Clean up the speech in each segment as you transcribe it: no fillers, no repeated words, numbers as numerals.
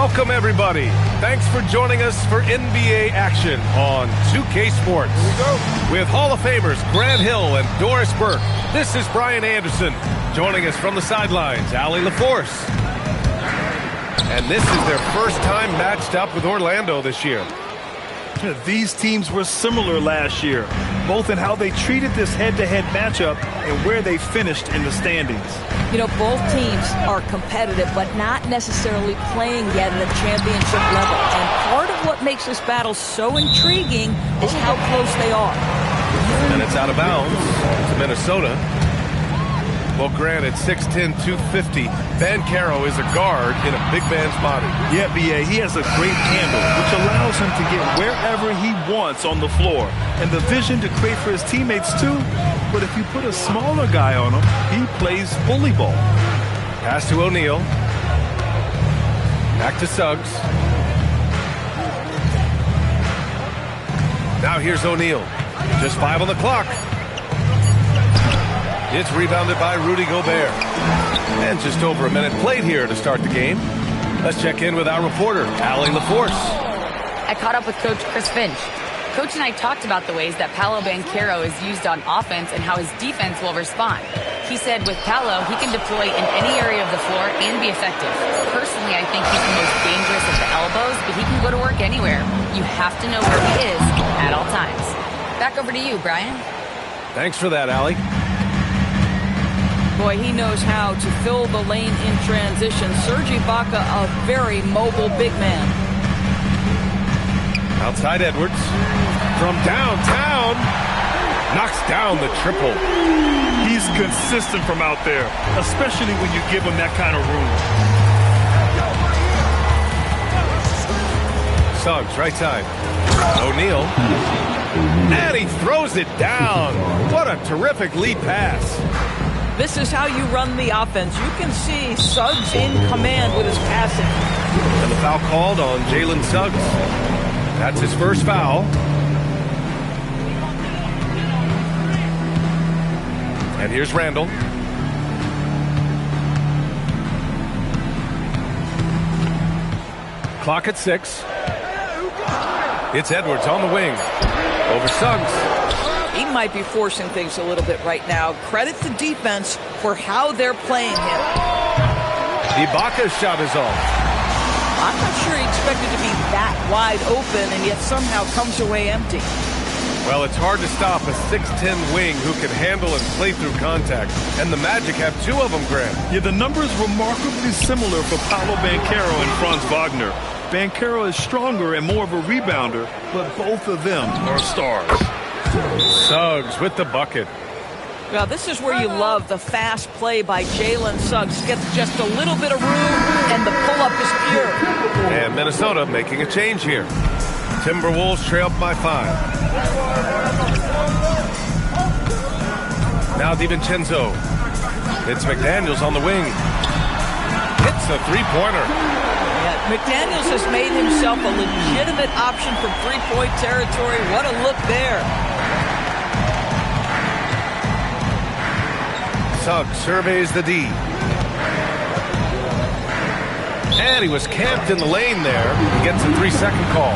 Welcome, everybody. Thanks for joining us for NBA action on 2K Sports. Here we go. With Hall of Famers Grant Hill and Doris Burke, this is Brian Anderson. Joining us from the sidelines, Allie LaForce. And this is their first time matched up with Orlando this year. These teams were similar last year, both in how they treated this head-to-head matchup and where they finished in the standings. You know, both teams are competitive, but not necessarily playing yet at a championship level. And part of what makes this battle so intriguing is how close they are. And it's out of bounds to Minnesota. Well, granted, 6'10", 250. Banchero is a guard in a big man's body. Yeah, B.A., he has a great handle, which allows him to get wherever he wants on the floor. And the vision to create for his teammates, too. But if you put a smaller guy on him, he plays bully ball. Pass to O'Neal. Back to Suggs. Now here's O'Neal. Just 5 on the clock. It's rebounded by Rudy Gobert. And just over a minute played here to start the game. Let's check in with our reporter, Allie LaForce. I caught up with Coach Chris Finch. Coach and I talked about the ways that Paolo Banchero is used on offense and how his defense will respond. He said with Paolo, he can deploy in any area of the floor and be effective. Personally, I think he's the most dangerous at the elbows, but he can go to work anywhere. You have to know where he is at all times. Back over to you, Brian. Thanks for that, Allie. Boy, he knows how to fill the lane in transition. Serge Ibaka, a very mobile big man. Outside Edwards. From downtown. Knocks down the triple. He's consistent from out there, especially when you give him that kind of room. Suggs, right side. O'Neal. And he throws it down. What a terrific lead pass. This is how you run the offense. You can see Suggs in command with his passing. And the foul called on Jalen Suggs. That's his first foul. And here's Randall. Clock at 6. It's Edwards on the wing. Over Suggs. He might be forcing things a little bit right now. Credit to defense for how they're playing him. Ibaka's shot is off. I'm not sure he expected to be that wide open and yet somehow comes away empty. Well, it's hard to stop a 6'10" wing who can handle and play through contact. And the Magic have 2 of them, Grant. Yeah, the numbers remarkably similar for Paolo Banchero and Franz Wagner. Banchero is stronger and more of a rebounder, but both of them are stars. Suggs with the bucket. Now, this is where you love the fast play by Jalen Suggs. Gets just a little bit of room, and the pull-up is pure. And Minnesota making a change here. Timberwolves trail by 5. Now DiVincenzo. It's McDaniels on the wing. Hits a three-pointer. Yeah, McDaniels has made himself a legitimate option from three-point territory. What a look there. Suggs surveys the D. And he was camped in the lane there. He gets a 3-second call.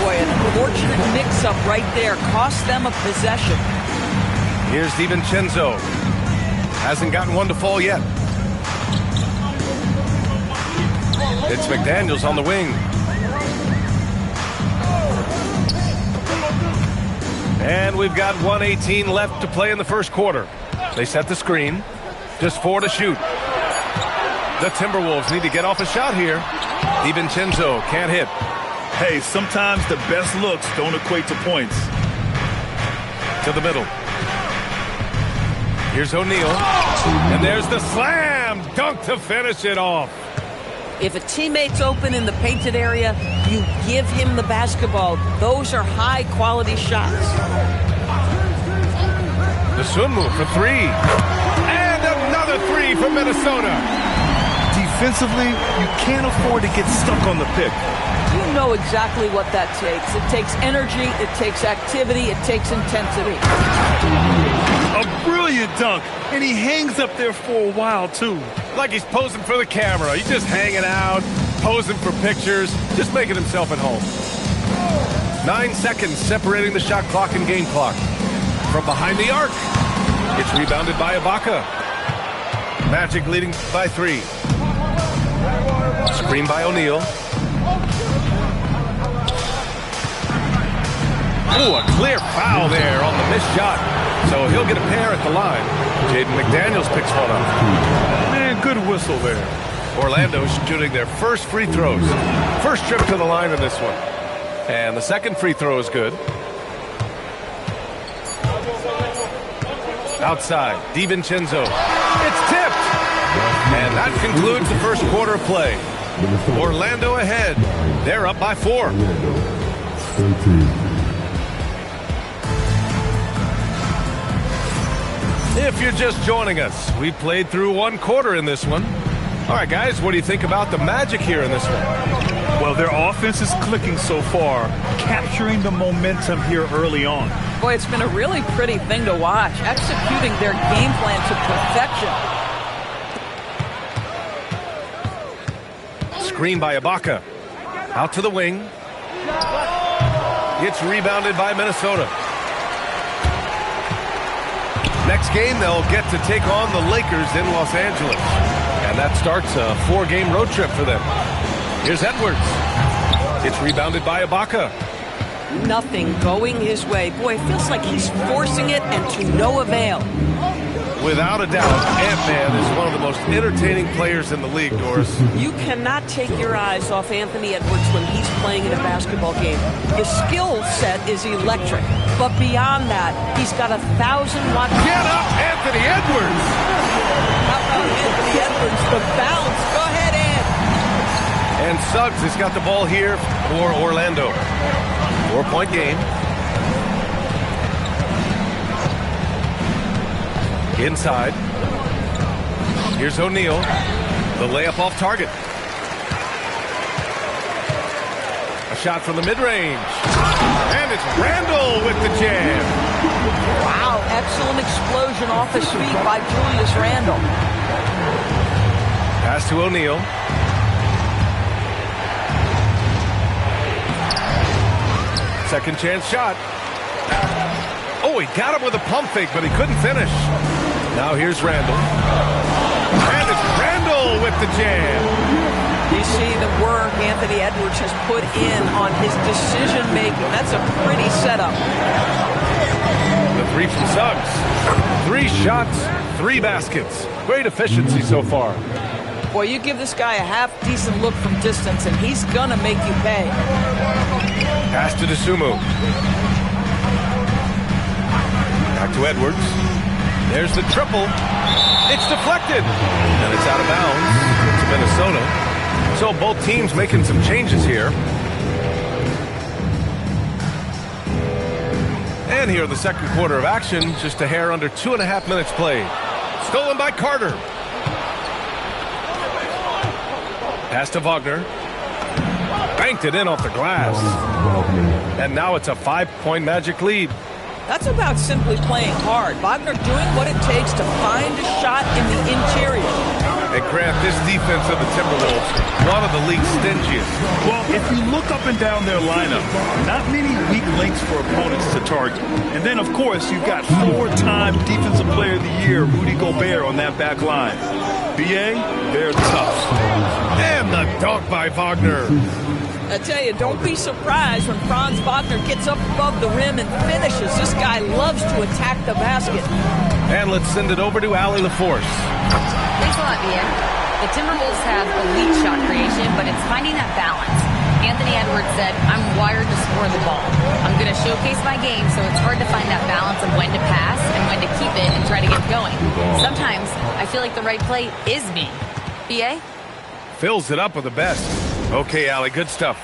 Boy, an unfortunate mix-up right there. Cost them a possession. Here's DiVincenzo. Hasn't gotten one to fall yet. It's McDaniels on the wing. And we've got 1:18 left to play in the first quarter. They set the screen. Just 4 to shoot. The Timberwolves need to get off a shot here. DiVincenzo can't hit. Hey, sometimes the best looks don't equate to points. To the middle. Here's O'Neal. And there's the slam dunk to finish it off. If a teammate's open in the painted area, you give him the basketball. Those are high-quality shots. The swim move for 3. And another 3 for Minnesota. Defensively, you can't afford to get stuck on the pick. You know exactly what that takes. It takes energy, it takes activity, it takes intensity. A brilliant dunk, and he hangs up there for a while, too. Like he's posing for the camera. He's just hanging out, posing for pictures, just making himself at home. 9 seconds separating the shot clock and game clock. From behind the arc, it's rebounded by Ibaka. Magic leading by 3. Screen by O'Neal. Ooh, a clear foul there on the missed shot. So he'll get a pair at the line. Jaden McDaniels picks one up. Man, good whistle there. Orlando shooting their first free throws. First trip to the line in this one. And the second free throw is good. Outside, DiVincenzo. It's tipped! And that concludes the first quarter of play. Orlando ahead. They're up by 4. If you're just joining us, we played through 1 quarter in this one. All right, guys, what do you think about the Magic here in this one? Well, their offense is clicking so far, capturing the momentum here early on. Boy, it's been a really pretty thing to watch, executing their game plan to perfection. Screen by Ibaka. Out to the wing. It's rebounded by Minnesota. Next game, they'll get to take on the Lakers in Los Angeles. And that starts a 4-game road trip for them. Here's Edwards. It's rebounded by Ibaka. Nothing going his way. Boy, it feels like he's forcing it and to no avail. Without a doubt, Ant-Man is one of the most entertaining players in the league, Doris. You cannot take your eyes off Anthony Edwards when he's playing in a basketball game. The skill set is electric, but beyond that, he's got 1,000-watt... Get up, Anthony Edwards! How about Anthony Edwards? The bounce. Go ahead, Ant. And Suggs has got the ball here for Orlando. 4-point game. Inside. Here's O'Neal. The layup off target. A shot from the mid-range. And it's Randle with the jam. Wow, excellent explosion off his feet by Julius Randle. Pass to O'Neal. Second chance shot. Oh, he got him with a pump fake, but he couldn't finish. Now here's Randle. And it's Randle with the jam. You see the work Anthony Edwards has put in on his decision-making. That's a pretty setup. The 3 from Suggs. 3 shots, 3 baskets. Great efficiency so far. Boy, you give this guy a half-decent look from distance, and he's gonna make you pay. Pass to DeSumo. Back to Edwards. There's the triple. It's deflected. And it's out of bounds to Minnesota. So both teams making some changes here. And here in the second quarter of action, just a hair under 2.5 minutes played. Stolen by Carter. Pass to Wagner. Banked it in off the glass. And now it's a 5-point Magic lead. That's about simply playing hard. Wagner doing what it takes to find a shot in the interior. And Grant, this defense of the Timberwolves, one of the league's stingiest. Well, if you look up and down their lineup, not many weak links for opponents to target. And then, of course, you've got 4-time Defensive Player of the Year, Rudy Gobert, on that back line. BA, they're tough. And the dunk by Wagner. I tell you, don't be surprised when Franz Wagner gets up above the rim and finishes. This guy loves to attack the basket. And let's send it over to Allie LaForce. Thanks a lot, Ian. The Timberwolves have elite shot creation, but it's finding that balance. Anthony Edwards said, I'm wired to score the ball. I'm going to showcase my game, so it's hard to find that balance of when to pass and when to keep it and try to get going. Sometimes I feel like the right play is me. BA? Fills it up with the best. Okay, Allie, good stuff.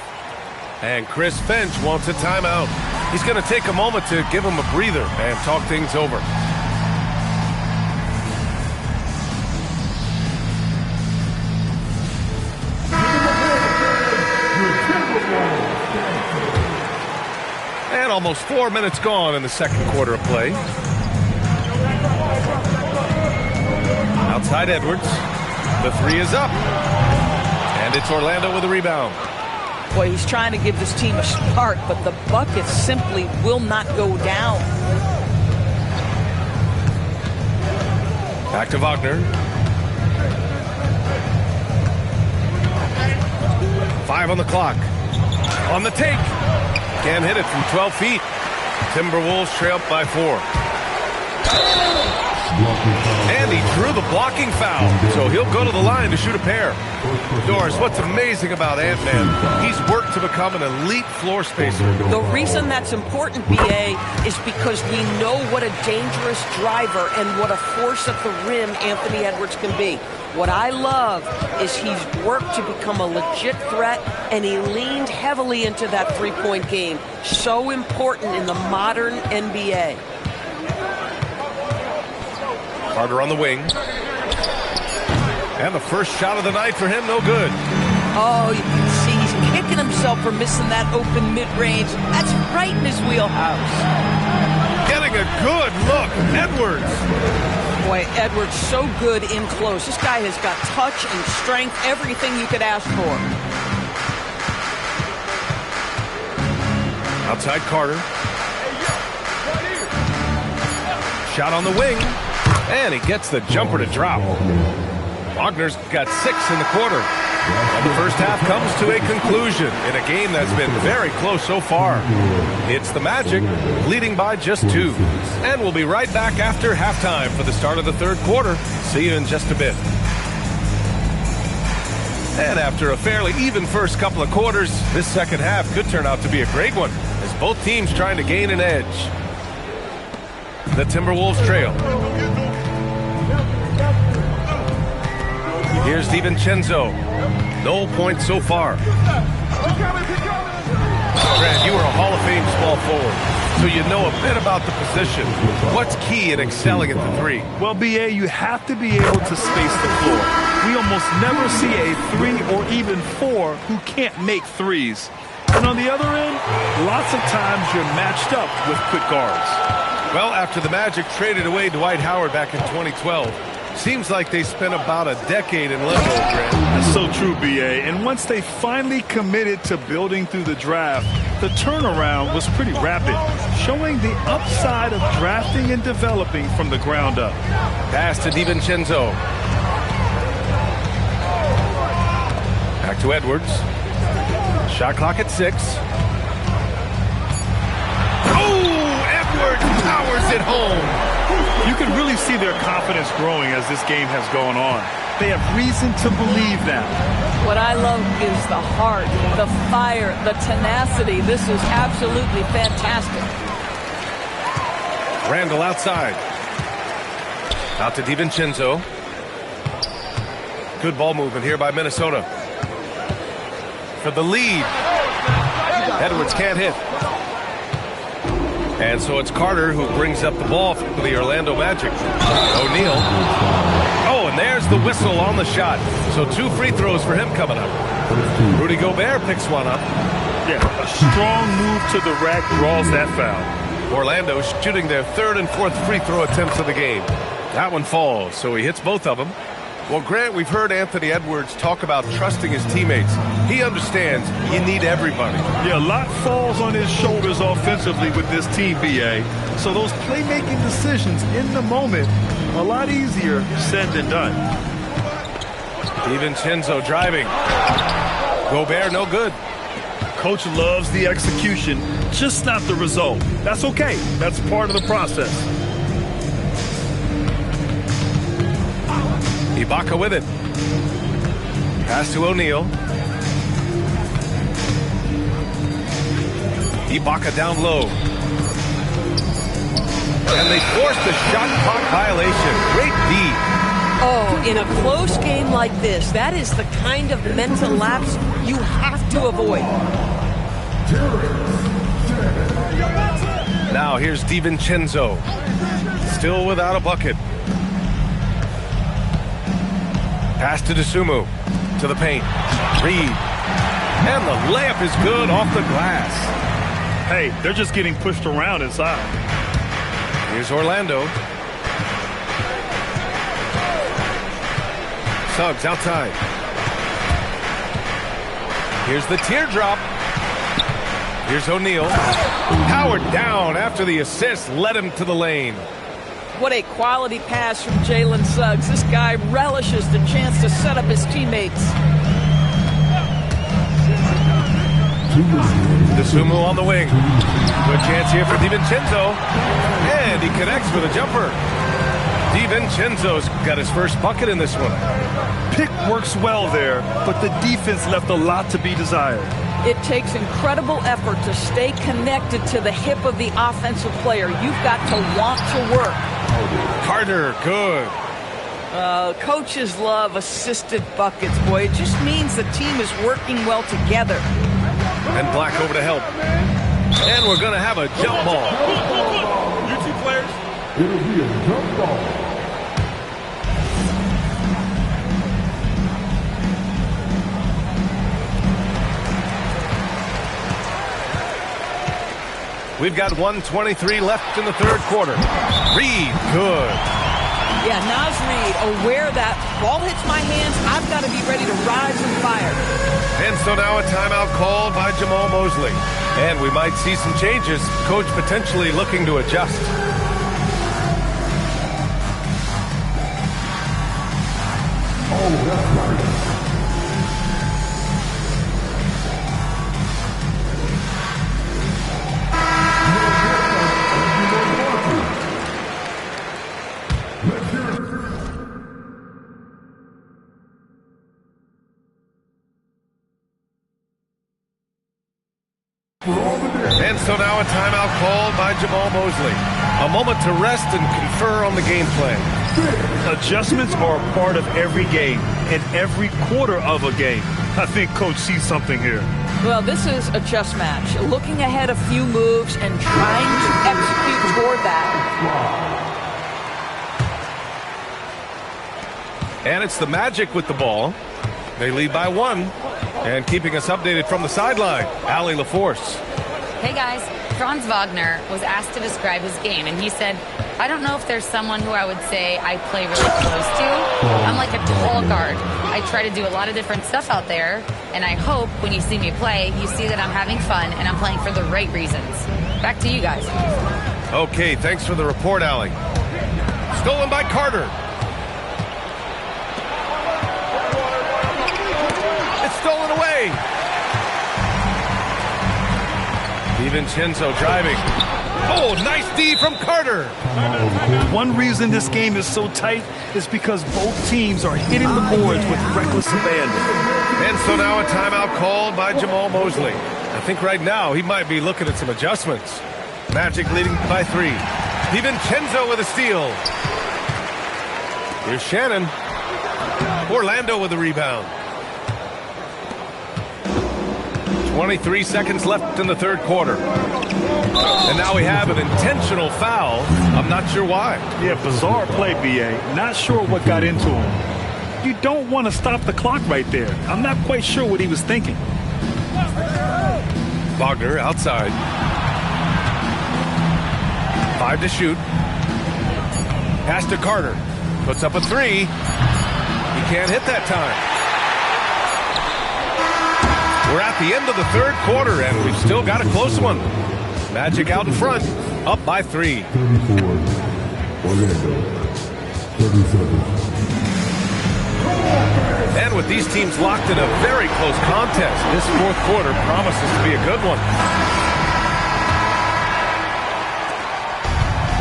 And Chris Finch wants a timeout. He's going to take a moment to give him a breather and talk things over. And almost 4 minutes gone in the second quarter of play. Outside Edwards. The 3 is up. And And it's Orlando with a rebound. Boy, he's trying to give this team a spark, but the bucket simply will not go down. Back to Wagner. 5 on the clock. On the take. Can't hit it from 12 feet. Timberwolves trail by 4. And he drew the blocking foul, so he'll go to the line to shoot a pair. Doris, what's amazing about Ant-Man, he's worked to become an elite floor spacer. The reason that's important, B.A., is because we know what a dangerous driver and what a force at the rim Anthony Edwards can be. What I love is he's worked to become a legit threat, and he leaned heavily into that three-point game. So important in the modern NBA. Carter on the wing. And the first shot of the night for him, no good. Oh, you can see he's kicking himself for missing that open mid-range. That's right in his wheelhouse. Getting a good look, Edwards. Boy, Edwards so good in close. This guy has got touch and strength, everything you could ask for. Outside Carter. Shot on the wing. And he gets the jumper to drop. Wagner's got 6 in the quarter. And the first half comes to a conclusion in a game that's been very close so far. It's the Magic leading by just 2. And we'll be right back after halftime for the start of the third quarter. See you in just a bit. And after a fairly even first couple of quarters, this second half could turn out to be a great one as both teams trying to gain an edge. The Timberwolves trail. Here's DiVincenzo. No points so far. Grant, you were a Hall of Fame small forward, so you know a bit about the position. What's key in excelling at the 3? Well, B.A., you have to be able to space the floor. We almost never see a 3 or even 4 who can't make threes. And on the other end, lots of times you're matched up with quick guards. Well, after the Magic traded away Dwight Howard back in 2012, seems like they spent about a decade in limbo, Grant. That's so true, B.A. And once they finally committed to building through the draft, the turnaround was pretty rapid, showing the upside of drafting and developing from the ground up. Pass to DiVincenzo. Back to Edwards. Shot clock at 6. Oh, Edwards powers it home. You can really see their confidence growing as this game has gone on. They have reason to believe that. What I love is the heart, the fire, the tenacity. This is absolutely fantastic. Randall outside. Out to DiVincenzo. Good ball movement here by Minnesota. For the lead. Edwards can't hit. And so it's Carter who brings up the ball for the Orlando Magic. O'Neal. Oh, and there's the whistle on the shot. So 2 free throws for him coming up. Rudy Gobert picks one up. Yeah, a strong move to the rack draws that foul. Orlando shooting their 3rd and 4th free throw attempts of the game. That one falls, so he hits both of them. Well, Grant, we've heard Anthony Edwards talk about trusting his teammates. He understands you need everybody. Yeah, a lot falls on his shoulders offensively with this team, B.A. So those playmaking decisions in the moment, a lot easier said than done. DiVincenzo driving. Gobert no good. Coach loves the execution, just not the result. That's okay. That's part of the process. Ibaka with it. Pass to O'Neal. Ibaka down low. And they forced the shot clock violation. Great D. Oh, in a close game like this, that is the kind of mental lapse you have to avoid. Now here's DiVincenzo. Still without a bucket. Pass to DeSumo. To the paint. Reed. And the layup is good off the glass. Hey, they're just getting pushed around inside. Here's Orlando. Suggs outside. Here's the teardrop. Here's O'Neal. Powered down after the assist led him to the lane. What a quality pass from Jalen Suggs. This guy relishes the chance to set up his teammates. DeSumo on the wing. Good chance here for DiVincenzo. And he connects with a jumper. DiVincenzo's got his first bucket in this one. Pick works well there, but the defense left a lot to be desired. It takes incredible effort to stay connected to the hip of the offensive player. You've got to want to work. Carter, good. Coaches love assisted buckets, boy. It just means the team is working well together. And Black over to help. And we're going to have a jump ball. You two players. It'll be a jump ball. We've got 1:23 left in the third quarter. Reed, good. Yeah, Naz Reid, aware that ball hits my hands, I've got to be ready to rise and fire. And so now a timeout called by Jamal Mosley. And we might see some changes. Coach potentially looking to adjust. Oh, that's right. And so now a timeout called by Jamal Mosley. A moment to rest and confer on the game plan. Adjustments are a part of every game and every quarter of a game. I think Coach sees something here. Well, this is a chess match. Looking ahead a few moves and trying to execute toward that. And it's the Magic with the ball. They lead by 1. And keeping us updated from the sideline, Allie LaForce. Hey guys, Franz Wagner was asked to describe his game, and he said, I don't know if there's someone who I would say I play really close to. I'm like a tall guard. I try to do a lot of different stuff out there, and I hope when you see me play, you see that I'm having fun and I'm playing for the right reasons. Back to you guys. Okay, thanks for the report, Allie. Stolen by Carter. It's stolen away. DiVincenzo driving. Oh, nice D from Carter. One reason this game is so tight is because both teams are hitting the boards with reckless abandon. And so now a timeout called by Jamal Mosley. I think right now he might be looking at some adjustments. Magic leading by 3. DiVincenzo with a steal. Here's Shannon. Orlando with the rebound. 23 seconds left in the third quarter. And now we have an intentional foul. I'm not sure why. Yeah, bizarre play, B.A. Not sure what got into him. You don't want to stop the clock right there. I'm not quite sure what he was thinking. Wagner outside. 5 to shoot. Pass to Carter. Puts up a 3. He can't hit that time. We're at the end of the third quarter, and we've still got a close one. Magic out in front, up by 3. 34, Orlando, 37. And with these teams locked in a very close contest, this fourth quarter promises to be a good one.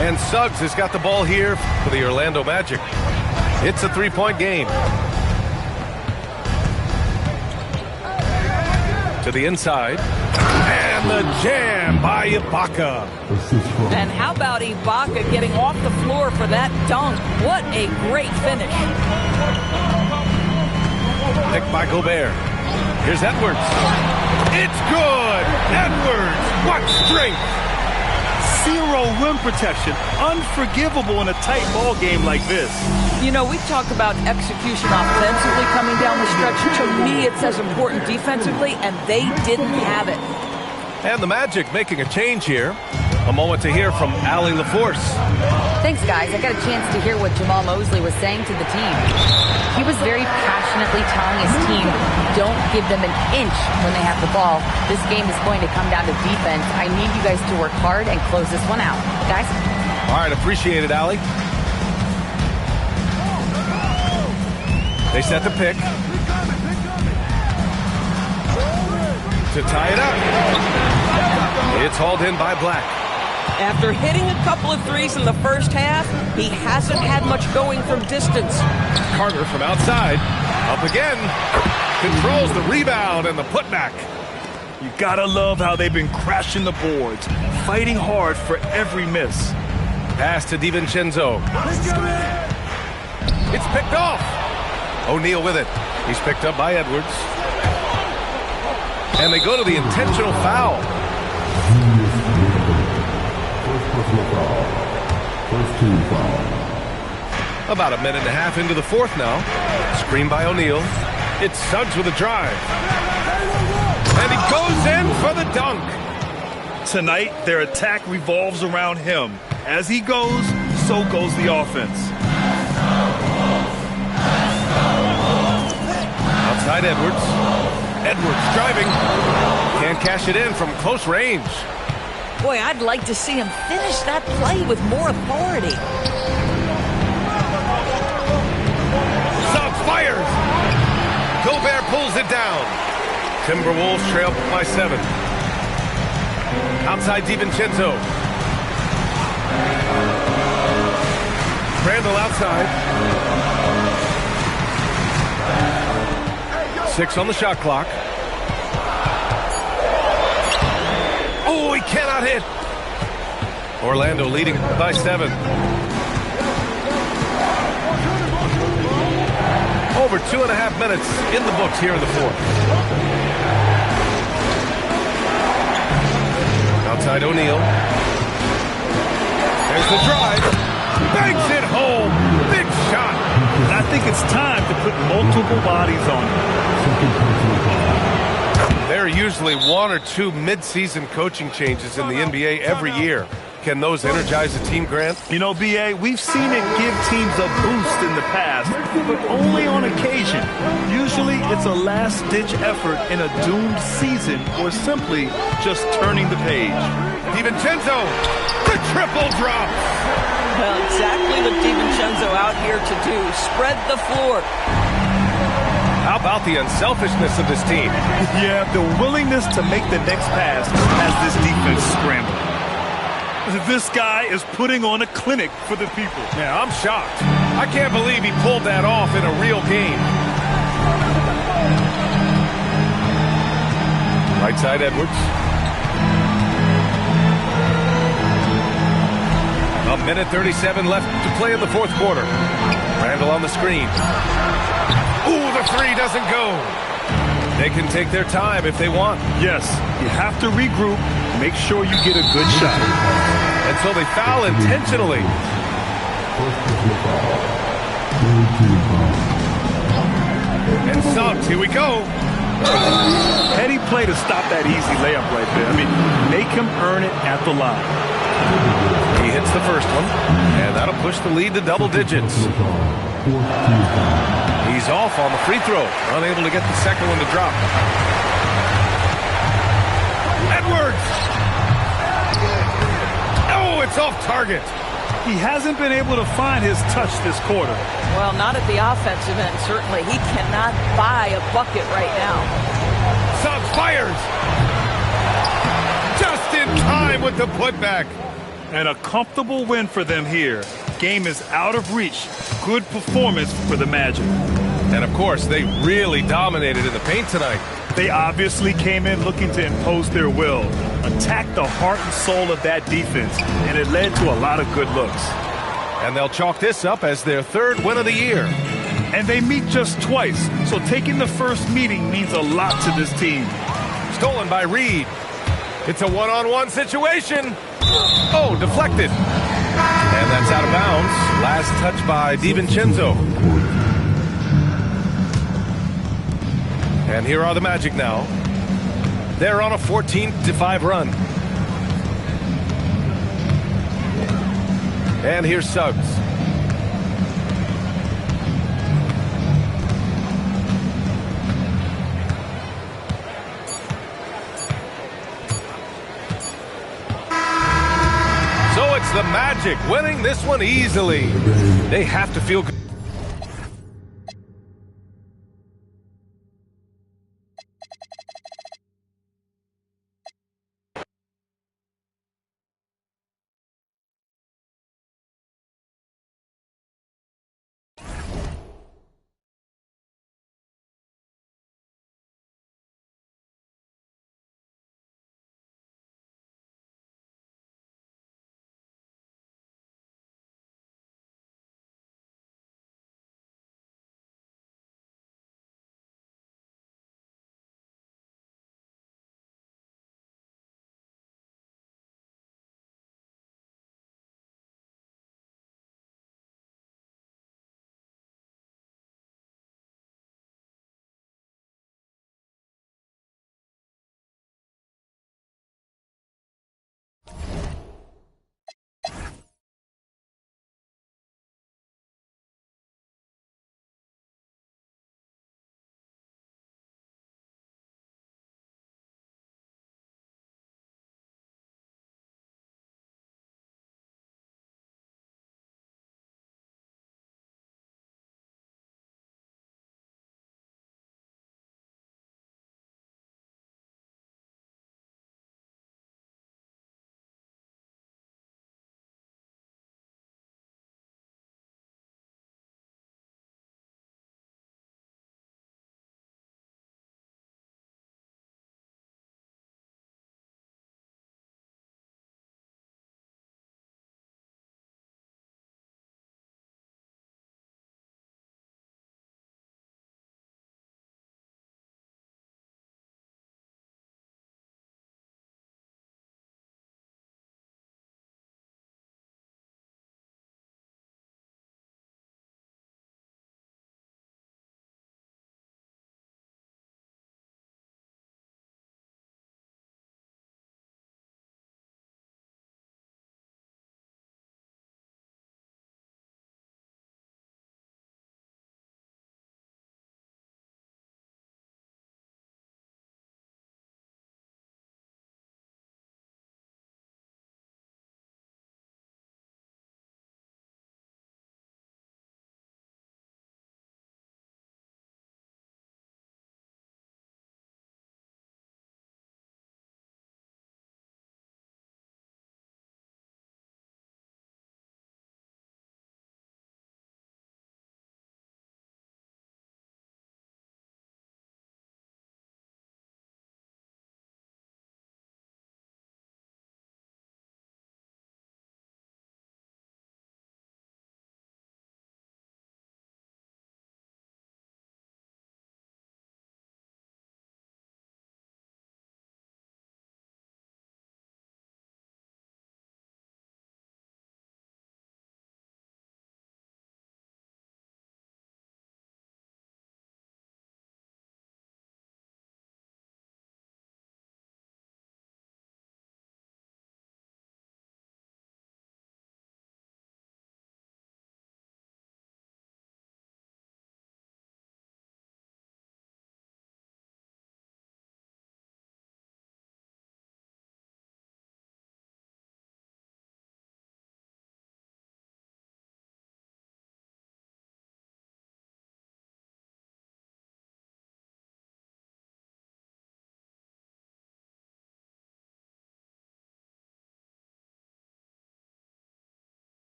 And Suggs has got the ball here for the Orlando Magic. It's a 3-point game. To the inside. And the jam by Ibaka. And how about Ibaka getting off the floor for that dunk? What a great finish. Picked by Gobert. Here's Edwards. It's good. Edwards. What strength. Zero rim protection. Unforgivable in a tight ball game like this. You know, we talk about execution offensively coming down the stretch. To me, it's as important defensively, and they didn't have it. And the Magic making a change here. A moment to hear from Allie LaForce. Thanks, guys. I got a chance to hear what Jamal Mosley was saying to the team. He was very passionately telling his team, don't give them an inch when they have the ball. This game is going to come down to defense. I need you guys to work hard and close this one out. Guys? All right, appreciate it, Allie. They set the pick. To tie it up. It's hauled in by Black. After hitting a couple of threes in the first half, he hasn't had much going from distance. Carter from outside. Up again. Controls the rebound and the putback. You gotta love how they've been crashing the boards, fighting hard for every miss. Pass to DiVincenzo. It's picked off. O'Neal with it. He's picked up by Edwards. And they go to the intentional foul. First personal foul. First team foul. About a minute and a half into the fourth now. Screen by O'Neal. It's Suggs with a drive. And he goes in for the dunk. Tonight, their attack revolves around him. As he goes, so goes the offense. Outside Edwards. Edwards driving. Can't cash it in from close range. Boy, I'd like to see him finish that play with more authority. Suggs fires. Gobert pulls it down. Timberwolves trail by 7. Outside DiVincenzo. Randall outside. 6 on the shot clock. Oh, he cannot hit. Orlando leading by 7. Over 2.5 minutes in the books here in the fourth. Outside O'Neal. There's the drive. Banks it home. Big shot. And I think it's time to put multiple bodies on him. There are usually 1 or 2 mid-season coaching changes in the NBA every year. Can those energize a team, Grant? You know, B.A., we've seen it give teams a boost in the past, but only on occasion. Usually it's a last-ditch effort in a doomed season or simply just turning the page. DiVincenzo, the triple drop. Well, exactly what DiVincenzo out here to do. Spread the floor. How about the unselfishness of this team? Yeah, the willingness to make the next pass has this defense scrambling. This guy is putting on a clinic for the people. Yeah, I'm shocked. I can't believe he pulled that off in a real game. Right side Edwards. A minute 37 left to play in the fourth quarter. Randall on the screen. Ooh, the three doesn't go. They can take their time if they want. Yes, you have to regroup, make sure you get a good shot. And so they foul intentionally. And Suggs, here we go. Heady play to stop that easy layup right there. I mean, make him earn it at the line. He hits the first one, and that'll push the lead to double digits. He's off on the free throw, unable to get the second one to drop. Edwards! Oh, it's off target. He hasn't been able to find his touch this quarter. Well, not at the offensive end, certainly. He cannot buy a bucket right now. Suggs fires! Just in time with the putback. And a comfortable win for them here. Game is out of reach. Good performance for the Magic. And of course, they really dominated in the paint tonight. They obviously came in looking to impose their will, attack the heart and soul of that defense, and it led to a lot of good looks. And they'll chalk this up as their third win of the year. And they meet just twice, so taking the first meeting means a lot to this team. Stolen by Reed. It's a one-on-one situation. Oh, deflected. And that's out of bounds. Last touch by DiVincenzo. And here are the Magic now. They're on a 14-5 run. And here's Suggs. the Magic winning this one easily. They have to feel good.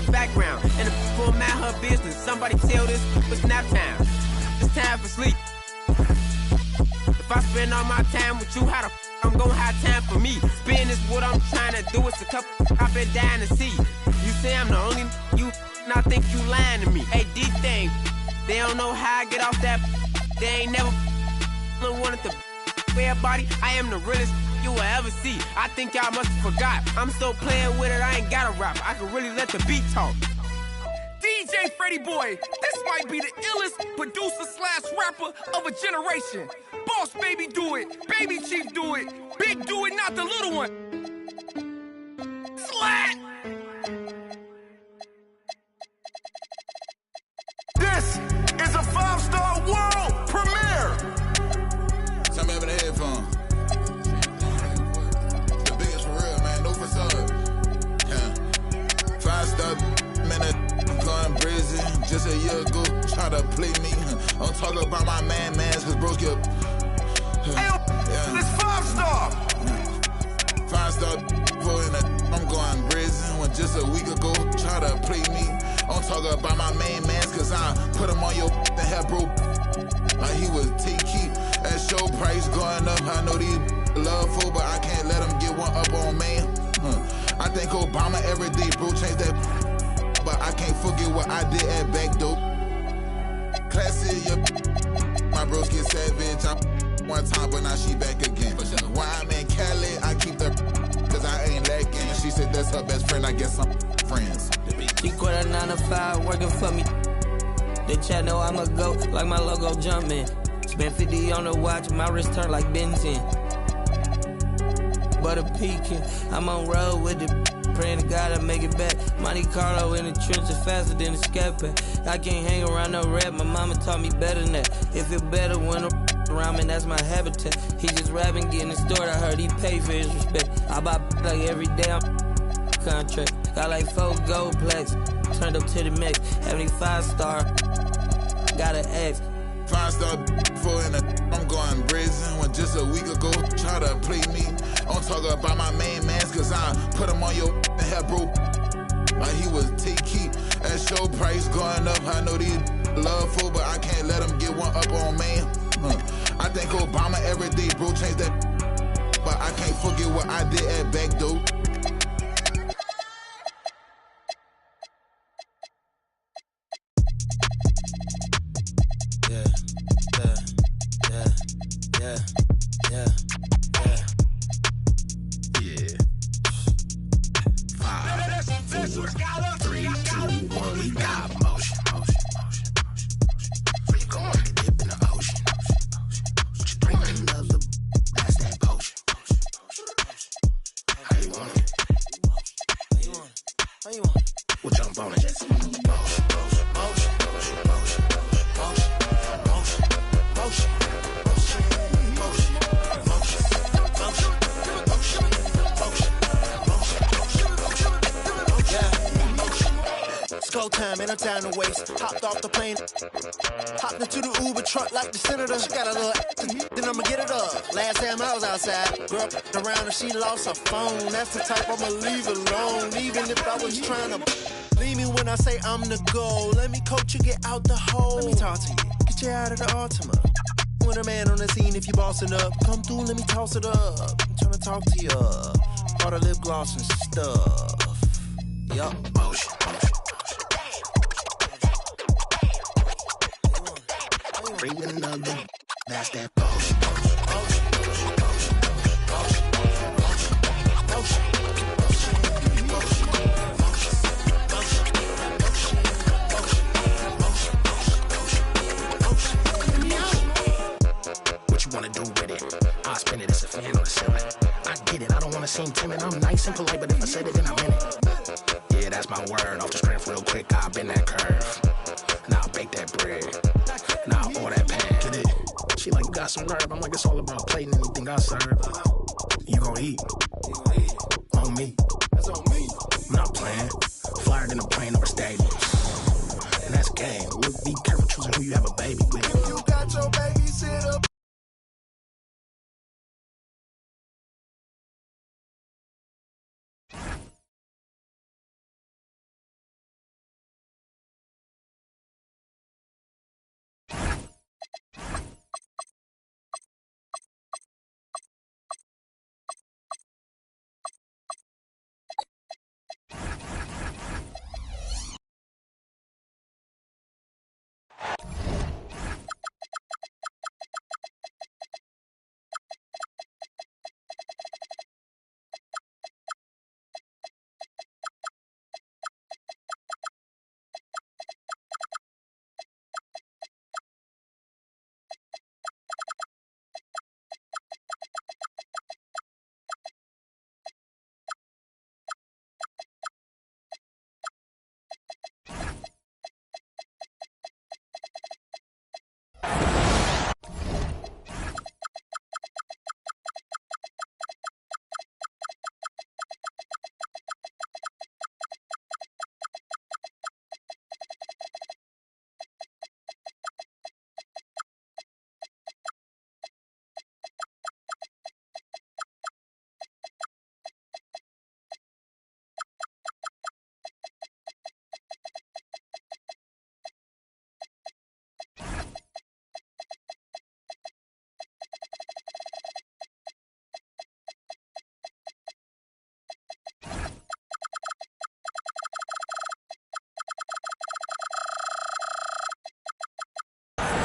the background. And the people mind her business. Somebody tell this it's nap time. It's time for sleep. If I spend all my time with you, how the I'm gonna have time for me. Spend is what I'm trying to do. It's a couple I've been dying to see. You say I'm the only you, and I think you lying to me. Hey, D-Thing, they don't know how I get off that. They ain't never wanted to everybody. I am the realest you will ever see. I think y'all must have forgot. I'm still playing with it, I ain't got a rap. I can really let the beat talk. DJ Freddie Boy, this might be the illest producer / rapper of a generation. Boss Baby do it, Baby Chief do it, Big do it, not the little one. Slat! This is a 5-star world premiere. Tell me over the headphone. The biggest for real, man. No facade. Yeah. 5-star minute. Going brazen. Just a year ago, try to play me. I'm talking about my mans, cause bros get. This 5-star. 5-star for in I'm going brazen. When just a week ago, try to play me. I'm talking about my mans, cause I put him on your and have bro. Like he was T-Key. At show price going up. I know these love for, but I can't let them get one up on man. I think Obama every day, bro, change that. But I can't forget what I did at back dope. Classy, yeah. My bros get savage. I one time, but now she back again. When I'm in Cali, I keep the cause I ain't lacking. She said that's her best friend. I guess I'm friends. She quit her 9 to 5, working for me. They chat know I'm a goat, like my logo jumping. Spent 50 on the watch, my wrist turned like benzene. But a peeking, I'm on road with the. Praying to God I make it back. Monte Carlo in the trenches faster than a scat pack. I can't hang around no rap. My mama taught me better than that. It feel better when around me, that's my habitat. He just rapping, getting stored. I heard he pay for his respect. I buy like every day I'm contract. Got like 4 gold plaques. Turned up to the max. 75-star. Gotta ask. 5-star for in I'm going brazen. When just a week ago, try to play me. I'm talking about my mans, cause I put him on your and have bro. Like he was T-Key. At show price going up. I know these love for, but I can't let them get one up on man. I think Obama every day, bro, change that. But I can't forget what I did at back dope. Time, ain't no time to waste. Hopped off the plane, hopped into the Uber truck like the senator. She got a little then I'ma get it up. Last time I was outside, girl around and she lost her phone. That's the type I'ma leave alone. Even if I was trying to leave me when I say I'm the goal. Let me coach you, get out the hole. Let me talk to you, get you out of the Altima. When a man on the scene, if you bossing up, come through, let me toss it up. I'm trying to talk to you, all the lip gloss and stuff. Yup, motion. Bring another, that's that potion. What you wanna do with it? I'll spend it as a fan on the ceiling. I get it, I don't wanna seem timid. I'm nice and polite, but if I said it, then I meant it. Yeah, that's my word. Off the strength real quick, I'll bend that curve. Now I'll bake that bread. Now I'll pour that pan. Get it? She like, you got some nerve. I'm like, it's all about plating anything I serve. You gon' eat. On me. That's on me. I'm not playing. Flyer than a plane over stadiums. And that's game. Look, be careful choosing who you have a baby with. If you got your baby, sit up.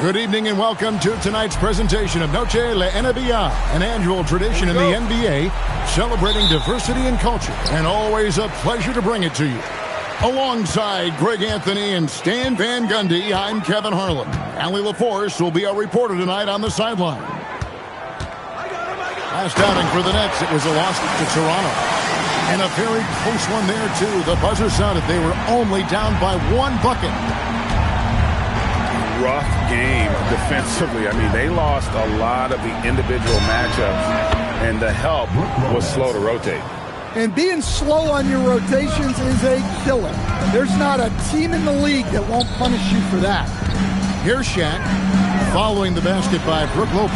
Good evening and welcome to tonight's presentation of Noche La NBA, an annual tradition in the NBA celebrating diversity and culture, and always a pleasure to bring it to you. Alongside Greg Anthony and Stan Van Gundy, I'm Kevin Harlan. Allie LaForce will be our reporter tonight on the sideline. Last outing for the Nets, it was a loss to Toronto. And a very close one there, too. The buzzer sounded. They were only down by 1 bucket. Rough game defensively. I mean, they lost a lot of the individual matchups, and the help was slow to rotate. And being slow on your rotations is a killer. There's not a team in the league that won't punish you for that. Here's Shaq following the basket by Brook Lopez.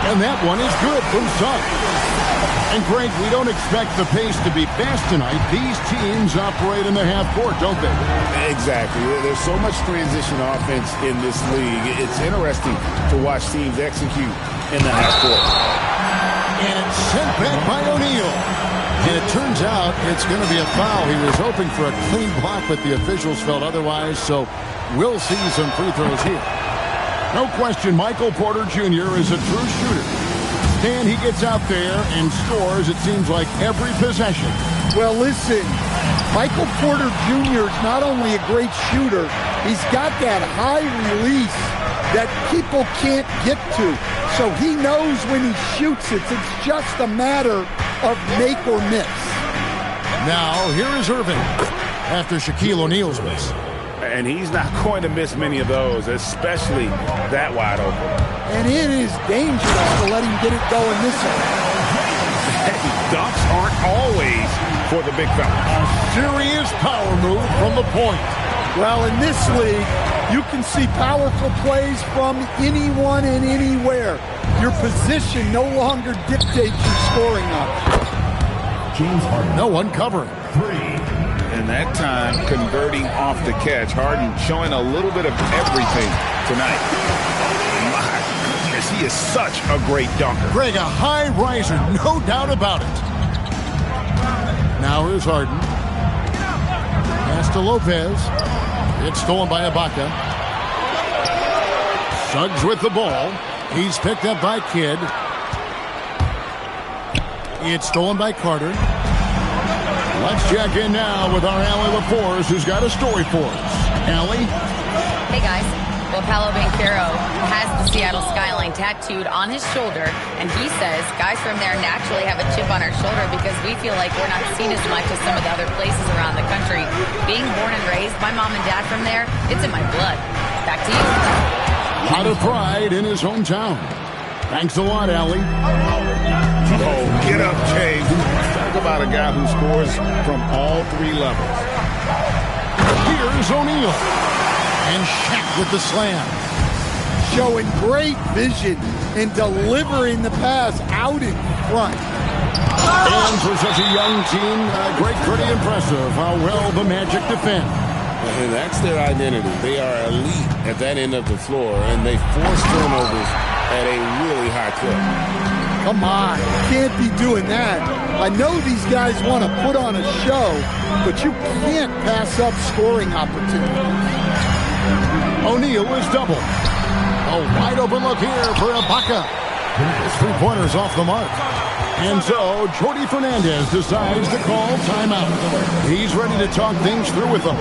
And that one is good from Suggs. And Greg, we don't expect the pace to be fast tonight. These teams operate in the half court, don't they? Exactly. There's so much transition offense in this league. It's interesting to watch teams execute in the half court. And it's sent back by O'Neal. And it turns out it's going to be a foul. He was hoping for a clean block, but the officials felt otherwise. So we'll see some free throws here. No question, Michael Porter Jr. is a true shooter. And he gets out there and scores, it seems like, every possession. Well, listen, Michael Porter Jr. is not only a great shooter, he's got that high release that people can't get to. So he knows when he shoots it. It's just a matter of make or miss. Now, here is Irving after Shaquille O'Neal's miss. And he's not going to miss many of those, especially that wide open. And it is dangerous to let him get it going this way. Hey, dunks aren't always for the big fella. Serious power move from the point. Well, in this league, you can see powerful plays from anyone and anywhere. Your position no longer dictates your scoring option. James Harden. No one covering. 3. And that time, converting off the catch. Harden showing a little bit of everything tonight. My goodness, he is such a great dunker. Greg, a high riser, no doubt about it. Now here's Harden. Pass to Lopez. It's stolen by Ibaka. Suggs with the ball. He's picked up by Kidd. It's stolen by Carter. Let's check in now with our Allie LaForce, who's got a story for us. Allie? Hey, guys. Well, Paolo Banchero has the Seattle skyline tattooed on his shoulder, and he says guys from there naturally have a chip on our shoulder because we feel like we're not seen as much as some of the other places around the country. Being born and raised, my mom and dad from there, it's in my blood. Back to you. A lot of pride in his hometown. Thanks a lot, Allie. Oh, get up, James. Talk about a guy who scores from all 3 levels. Here's O'Neal. And Shaq with the slam. Showing great vision and delivering the pass out in front. And for such a young team, Greg, pretty impressive how well the Magic defend. And that's their identity. They are elite at that end of the floor, and they force turnovers at a really high clip. Come on, you can't be doing that. I know these guys want to put on a show, but you can't pass up scoring opportunities. O'Neal is double. A wide open look here for Ibaka. His three-pointers off the mark. And so Jordi Fernandez decides to call timeout. He's ready to talk things through with them.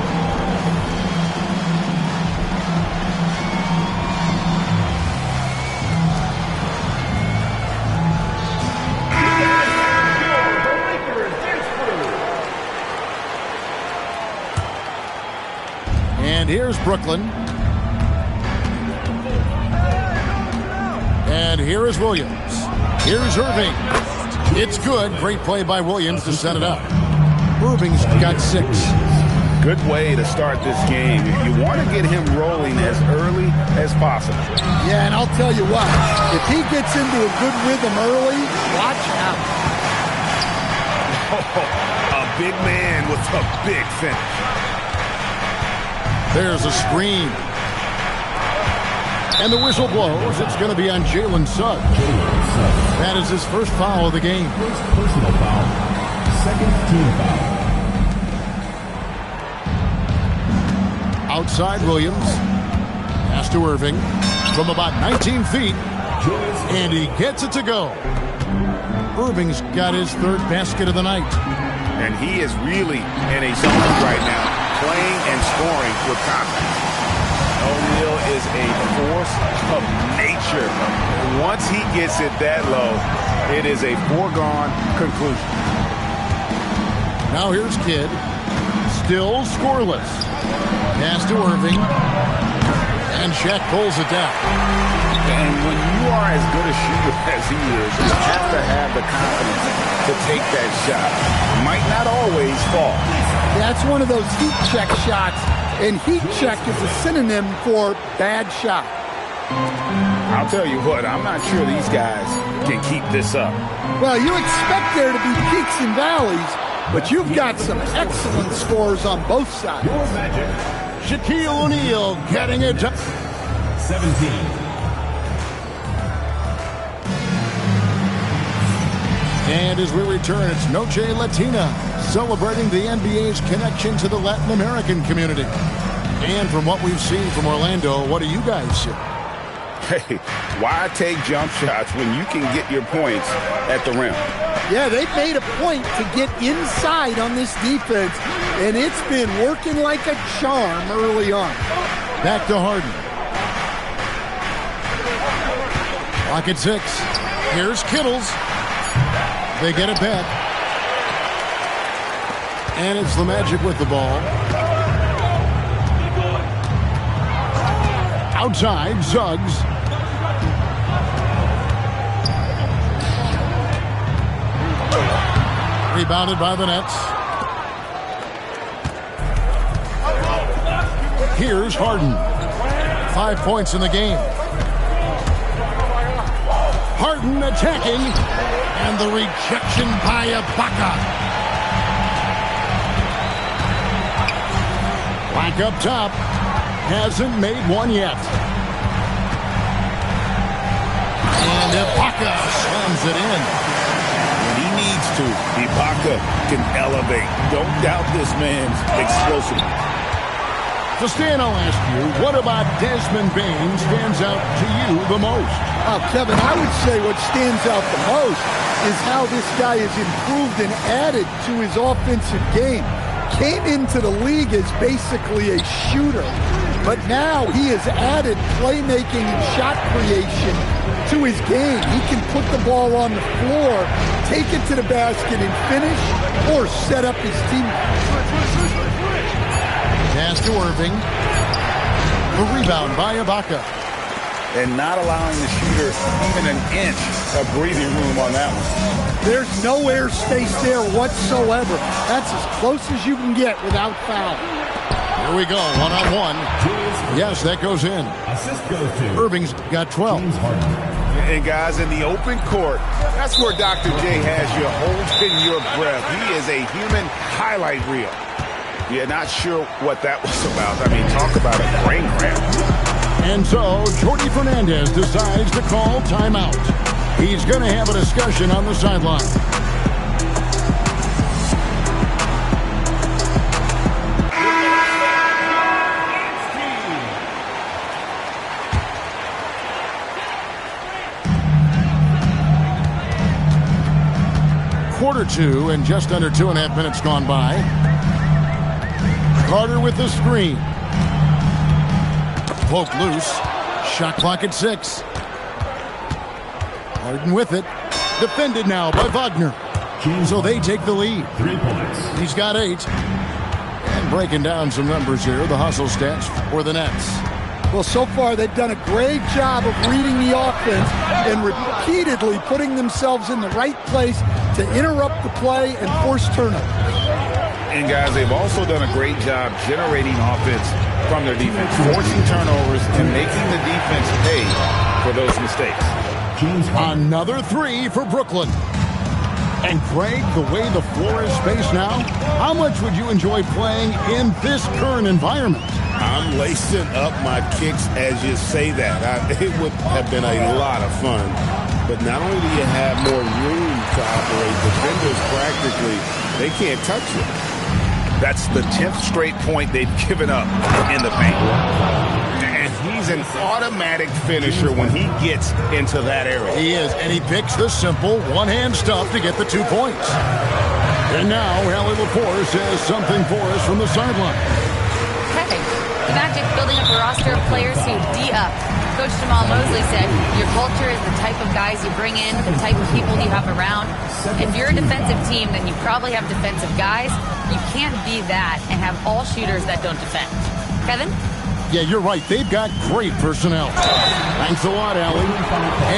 And here's Brooklyn. And here is Williams. Here's Irving. It's good. Great play by Williams to set it up. Irving's got 6. Good way to start this game. You want to get him rolling as early as possible. Yeah, and I'll tell you what. If he gets into a good rhythm early, watch out. Oh, a big man with a big finish. There's a screen. And the whistle blows. It's going to be on Jalen Suggs. That is his first foul of the game. First personal foul. Second team foul. Outside Williams. Pass to Irving. From about 19 feet. And he gets it to go. Irving's got his 3rd basket of the night. And he is really in a zone right now, playing and scoring with confidence. O'Neal is a force of nature. Once he gets it that low, it is a foregone conclusion. Now here's Kidd. Still scoreless. Pass to Irving. And Shaq pulls it down. And when you are as good a shooter as he is, you have to have the confidence to take that shot. It might not always fall. That's one of those heat check shots. And heat check is a synonym for bad shot. I'll tell you what, I'm not sure these guys can keep this up. Well, you expect there to be peaks and valleys, but you've got some excellent scores on both sides. Shaquille O'Neal getting it to 17. And as we return, it's Noche Latina, celebrating the NBA's connection to the Latin American community. And from what we've seen from Orlando, what do you guys see? Hey, why take jump shots when you can get your points at the rim? Yeah, they've made a point to get inside on this defense, and it's been working like a charm early on. Back to Harden. Clock at 6. Here's Kittles. They get it back. And it's the Magic with the ball. Outside, Suggs. Rebounded by the Nets. Here's Harden. 5 points in the game. Harden attacking. And the rejection by Ibaka. Black up top. Hasn't made one yet. And Ibaka slams it in. When he needs to, Ibaka can elevate. Don't doubt this man's explosiveness. So Stan, I'll ask you, what about Desmond Bane stands out to you the most? Oh, Kevin, I would say what stands out the most is how this guy has improved and added to his offensive game. Came into the league as basically a shooter, but now he has added playmaking and shot creation to his game. He can put the ball on the floor, take it to the basket and finish, or set up his team. Pass to Irving. The rebound by Ibaka. And not allowing the shooter even an inch of breathing room on that one. There's no airspace there whatsoever. That's as close as you can get without foul. Here we go, one-on-one. Yes, that goes in. Assist goes to Irving's got 12. And guys, in the open court, that's where Dr. J has you holding your breath. He is a human highlight reel. You're not sure what that was about. I mean, talk about a brain cramp. And so Jordy Fernandez decides to call timeout. He's going to have a discussion on the sideline. Quarter two and just under 2.5 minutes gone by. Carter with the screen. Poke loose. Shot clock at 6. Harden with it. Defended now by Wagner. So they take the lead. 3 points. He's got 8. And breaking down some numbers here, the hustle stats for the Nets. Well, so far they've done a great job of reading the offense and repeatedly putting themselves in the right place to interrupt the play and force turnovers. And guys, they've also done a great job generating offense from their defense, forcing turnovers and making the defense pay for those mistakes. Another 3 for Brooklyn. And Craig, the way the floor is spaced now, how much would you enjoy playing in this current environment? I'm lacing up my kicks as you say that. It would have been a lot of fun. But not only do you have more room to operate, defenders practically, they can't touch you. That's the 10th straight point they've given up in the paint. And he's an automatic finisher when he gets into that area. He is, and he picks the simple one-hand stuff to get the 2 points. And now, Allie Laporte says something for us from the sideline. Hey, the Magic building up a roster of players who D-up. Coach Jamal Mosley said, your culture is the type of guys you bring in, the type of people you have around. If you're a defensive team, then you probably have defensive guys. You can't be that and have all shooters that don't defend. Kevin? Yeah, you're right. They've got great personnel. Thanks a lot, Allie.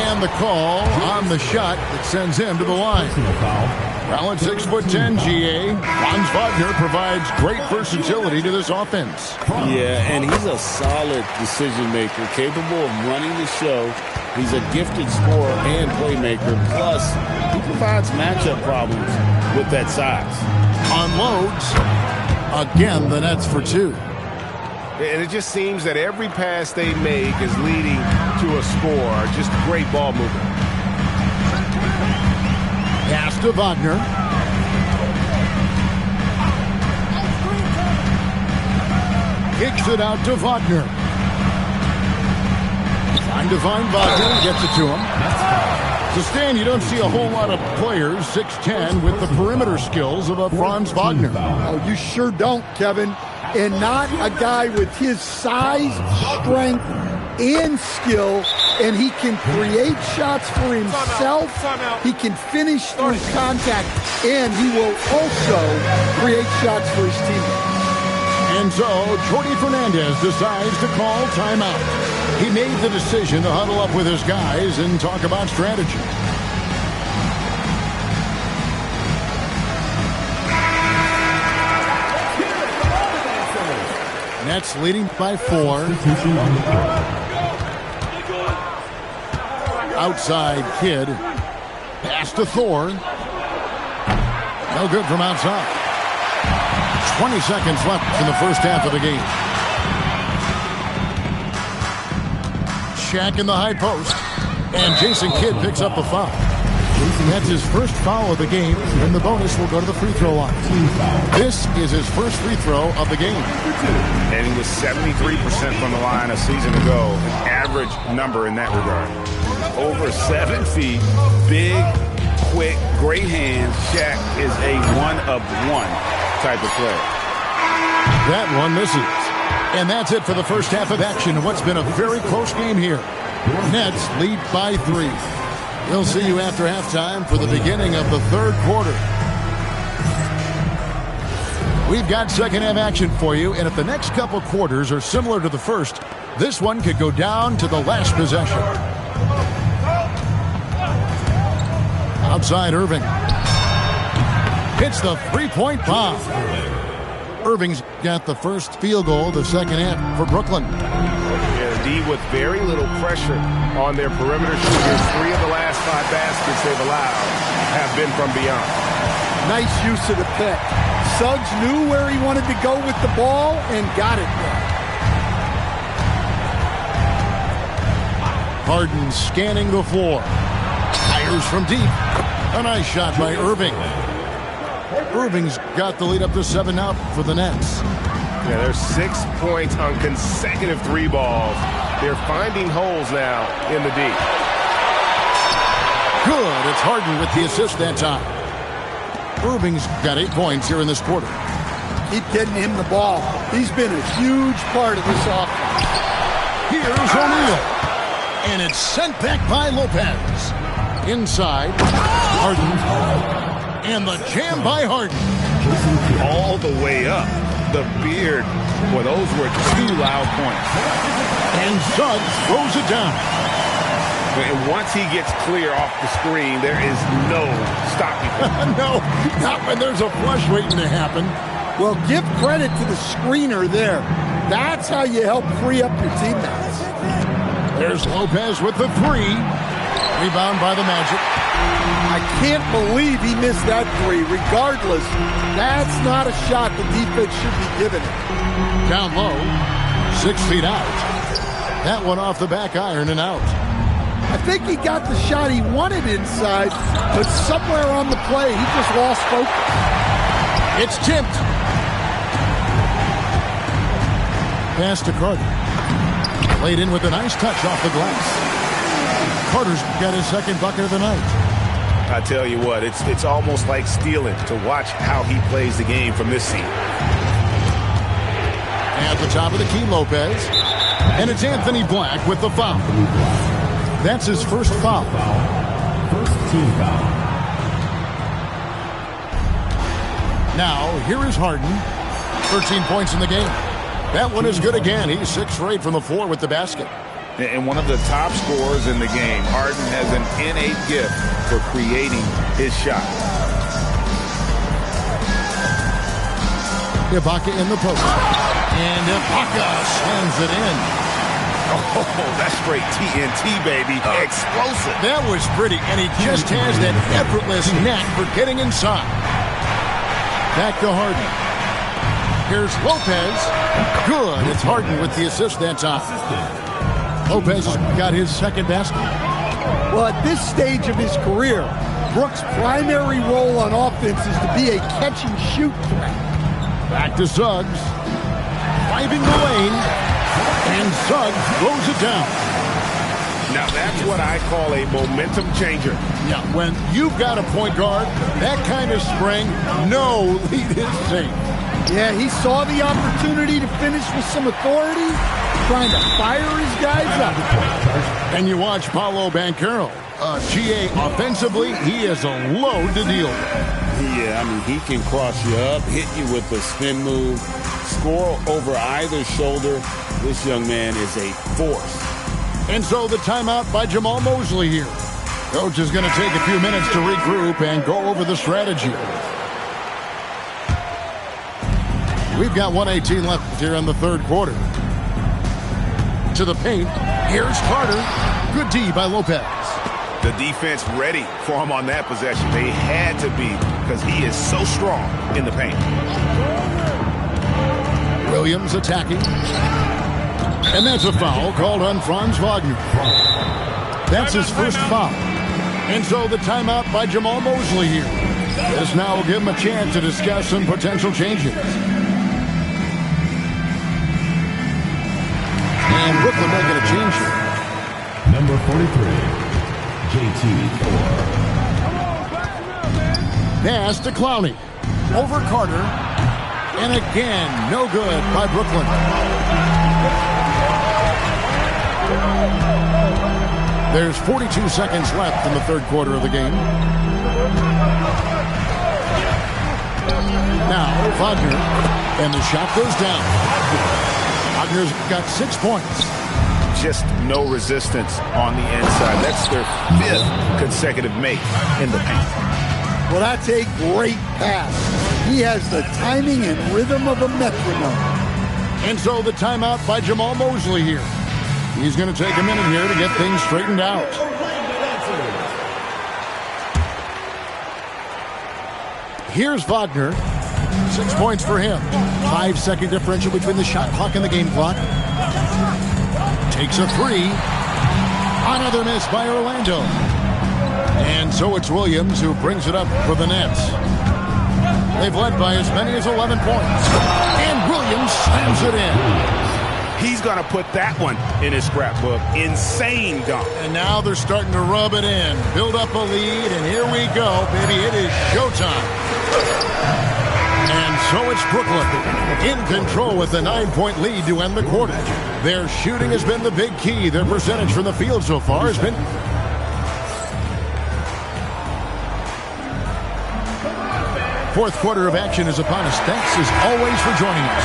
And the call on the shot that sends him to the line. Well, at 6'10", GA, Franz Wagner provides great versatility to this offense. Yeah, and he's a solid decision maker, capable of running the show. He's a gifted scorer and playmaker. Plus, he provides matchup problems with that size. Unloads. Again, the Nets for 2. And it just seems that every pass they make is leading to a score. Just great ball movement. Pass to Wagner. Kicks it out to Wagner. Trying to find Wagner. Gets it to him. So, Stan, you don't see a whole lot of players, 6'10", with the perimeter skills of a Franz Wagner. Oh, you sure don't, Kevin. And not a guy with his size, strength, and skill. And he can create shots for himself. He can finish through contact. And he will also create shots for his teammates. And so, Jordy Fernandez decides to call timeout. He made the decision to huddle up with his guys and talk about strategy. Nets leading by 4. Outside Kidd. Pass to Thor. No good from outside. 20 seconds left in the first half of the game. Shaq in the high post. And Jason Kidd picks up the foul. That's his first foul of the game, and the bonus will go to the free throw line. This is his first free throw of the game. And he was 73% from the line a season ago, an average number in that regard. Over 7 feet, big, quick, great hands. Shaq is a one-of-one type of player. That one misses. And that's it for the first half of action in what's been a very close game here. Nets lead by 3. We'll see you after halftime for the beginning of the third quarter. We've got second half action for you, and if the next couple quarters are similar to the first, this one could go down to the last possession. Outside Irving. Hits the three-point bomb. Irving's got the first field goal of the second half for Brooklyn. Yeah, D with very little pressure on their perimeter shooters. 3 of the last 5 baskets they've allowed have been from beyond. Nice use of the pick. Suggs knew where he wanted to go with the ball and got it there. Harden scanning the floor. Fires from deep. A nice shot by Irving. Irving's got the lead up to 7 now for the Nets. Yeah, there's 6 points on consecutive 3 balls. They're finding holes now in the D. Good. It's Harden with the assist that time. Irving's got 8 points here in this quarter. Keep getting him the ball. He's been a huge part of this offense. Here's O'Neal. And it's sent back by Lopez. Inside. Harden. And the jam by Harden. All the way up. The beard. Boy, those were 2 loud points. And Suggs throws it down. And once he gets clear off the screen, there is no stopping him. No, not when there's a flush waiting to happen. Well, give credit to the screener there. That's how you help free up your teammates. There's Lopez with the 3. Rebound by the Magic. I can't believe he missed that 3. Regardless, that's not a shot the defense should be giving it. Down low, 6 feet out. That one off the back iron and out. I think he got the shot he wanted inside, but somewhere on the play, he just lost focus. It's tipped. Pass to Carter. Laid in with a nice touch off the glass. Carter's got his second bucket of the night. I tell you what, it's almost like stealing to watch how he plays the game from this seat. At the top of the key, Lopez. And it's Anthony Black with the foul. That's his first foul. First team foul. Now, here is Harden. 13 points in the game. That one is good again. He's 6 for 8 from the floor with the basket. And one of the top scorers in the game. Harden has an innate gift for creating his shot. Ibaka in the post. And Ibaka slams it in. Oh, that's straight TNT, baby. Explosive. That was pretty, and he just has that effortless knack for getting inside. Back to Harden. Here's Lopez. Good. It's Harden with the assist that time. Lopez has got his second basket. Well, at this stage of his career, Brooks' primary role on offense is to be a catch-and-shoot threat. Back to Suggs. Driving the lane. And Suggs throws it down. Now that's what I call a momentum changer. Yeah, when you've got a point guard, that kind of spring, no lead is safe. Yeah, he saw the opportunity to finish with some authority, trying to fire his guys up. And you watch Paolo Banchero. GA offensively, he is a load to deal with. Yeah, I mean, he can cross you up, hit you with a spin move, score over either shoulder. This young man is a force. And so the timeout by Jamal Mosley here. Coach is going to take a few minutes to regroup and go over the strategy. We've got 1:18 left here in the third quarter. To the paint. Here's Carter. Good D by Lopez. The defense ready for him on that possession. They had to be because he is so strong in the paint. Williams attacking. And that's a foul called on Franz Wagner. That's his first foul. And so the timeout by Jamal Mosley here. This now will give him a chance to discuss some potential changes. And Brooklyn making a change here. Number 43, JT Thor. Pass to Clowney. Over Carter. And again, no good by Brooklyn. There's 42 seconds left in the third quarter of the game. Now, Wagner. And the shot goes down. Wagner's got 6 points. Just no resistance on the inside. That's their 5th consecutive make in the paint. Well, that's a great pass. He has the timing and rhythm of a metronome. And so the timeout by Jamal Mosley here. He's going to take a minute here to get things straightened out. Here's Wagner. 6 points for him. 5-second differential between the shot clock and the game clock. Takes a 3. Another miss by Orlando. And so it's Williams who brings it up for the Nets. They've led by as many as 11 points. And Williams slams it in. He's going to put that one in his scrapbook. Insane dunk. And now they're starting to rub it in. Build up a lead, and here we go, baby. It is showtime. And so it's Brooklyn in control with a 9-point lead to end the quarter. Their shooting has been the big key. Their percentage from the field so far has been... Fourth quarter of action is upon us. Thanks as always for joining us.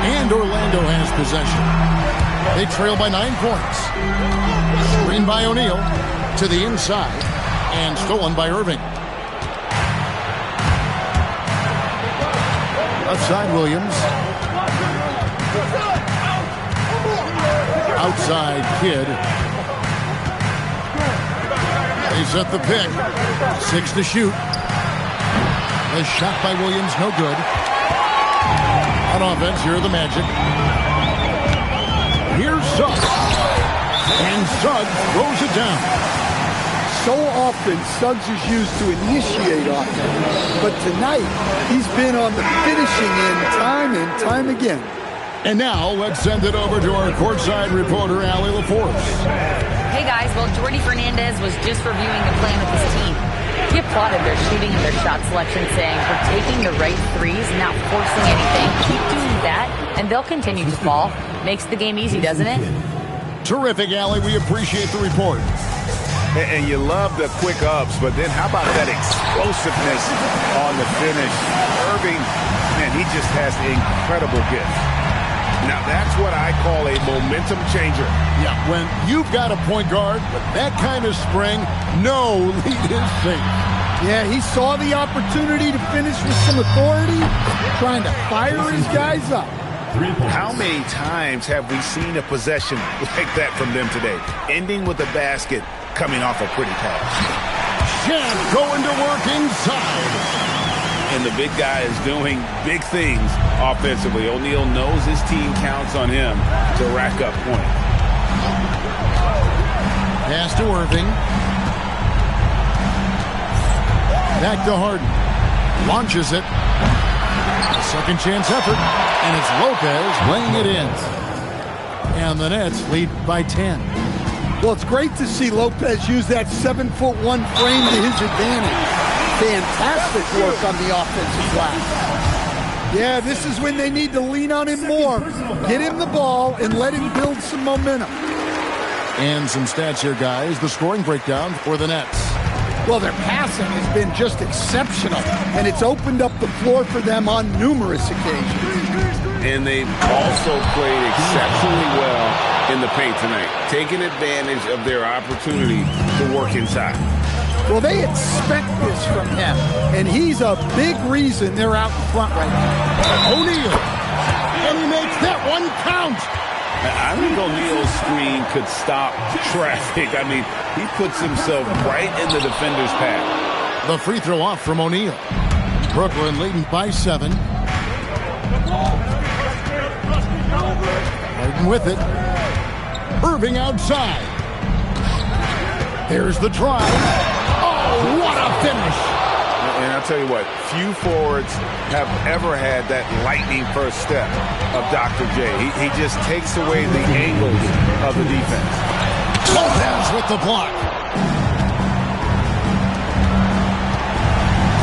And Orlando has possession. They trail by 9 points. Screen by O'Neal to the inside and stolen by Irving. Outside Williams. Outside Kidd. They set the pick. 6 to shoot. The shot by Williams, no good. On offense, here are the Magic. Here's Suggs. And Suggs throws it down. So often, Suggs is used to initiate offense. But tonight, he's been on the finishing end time and time again. And now, let's send it over to our courtside reporter, Allie LaForce. Hey, guys. Well, Jordi Fernandez was just reviewing the plan with his team. He applauded their shooting and their shot selection, saying, "We're taking the right threes, not forcing anything. Keep doing that, and they'll continue to fall." Makes the game easy, doesn't it? Terrific, Allie. We appreciate the report. And you love the quick ups, but then how about that explosiveness on the finish? Irving, man, he just has an incredible gift. Now, that's what I call a momentum changer. Yeah, when you've got a point guard with that kind of spring, no lead is safe. Yeah, he saw the opportunity to finish with some authority, trying to fire his guys up. How many times have we seen a possession like that from them today? Ending with a basket, coming off a pretty pass. Shaq going to work inside. And the big guy is doing big things offensively. O'Neal knows his team counts on him to rack up points. Pass to Irving. Back to Harden. Launches it. A second chance effort. And it's Lopez laying it in. And the Nets lead by 10. Well, it's great to see Lopez use that 7'1" frame to his advantage. Fantastic work on the offensive glass. Yeah, this is when they need to lean on him more. Get him the ball and let him build some momentum. And some stats here, guys. The scoring breakdown for the Nets. Well, their passing has been just exceptional, and it's opened up the floor for them on numerous occasions. And they've also played exceptionally well in the paint tonight, taking advantage of their opportunity to work inside. Well, they expect this from him, and he's a big reason they're out in front right now. O'Neal, and he makes that one count. I think O'Neal's screen could stop traffic. I mean, he puts himself right in the defender's path. The free throw off from O'Neal. Brooklyn leading by 7. Harden with it. Irving outside. There's the try. Oh, what a finish. And I'll tell you what, few forwards have ever had that lightning first step of Dr. J. He just takes away the angles of the defense. Lopez with the block.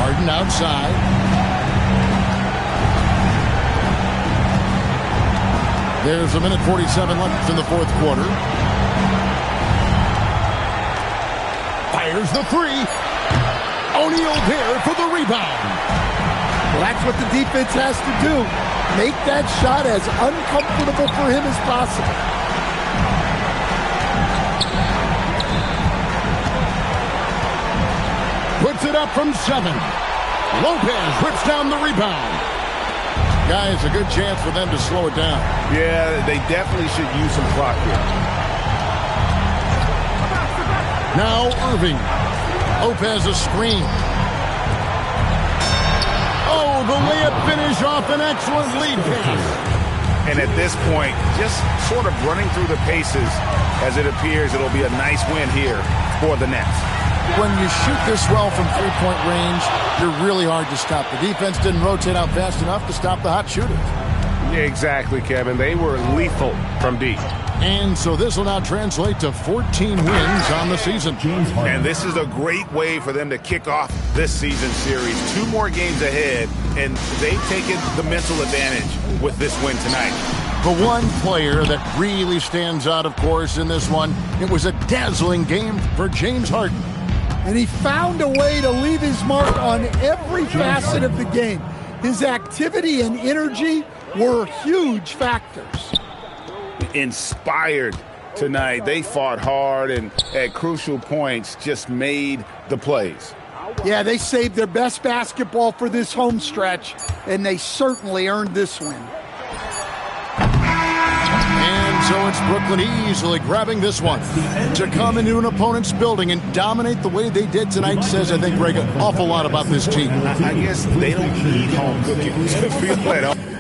Harden outside. There's a minute 47 left in the fourth quarter. Fires the three. O'Neal there for the rebound. Well, that's what the defense has to do. Make that shot as uncomfortable for him as possible. Puts it up from 7. Lopez rips down the rebound. Guys, a good chance for them to slow it down. Yeah, they definitely should use some clock here. Now Irving. Lopez a screen. Oh, the layup finish off an excellent lead pass. And at this point, just sort of running through the paces as it appears it'll be a nice win here for the Nets. When you shoot this well from three-point range, you're really hard to stop. The defense didn't rotate out fast enough to stop the hot shooters. Yeah, exactly, Kevin. They were lethal from deep. And so this will now translate to 14 wins on the season. And this is a great way for them to kick off this season series. 2 more games ahead, and they've taken the mental advantage with this win tonight. The one player that really stands out, of course, in this one, it was a dazzling game for James Harden. And he found a way to leave his mark on every facet of the game. His activity and energy were huge factors. Inspired tonight. They fought hard and at crucial points just made the plays. Yeah, they saved their best basketball for this home stretch, and they certainly earned this win. And so it's Brooklyn easily grabbing this one. To come into an opponent's building and dominate the way they did tonight says, I think, Greg, an awful lot about this team. I guess they don't need home cooking to feel at home.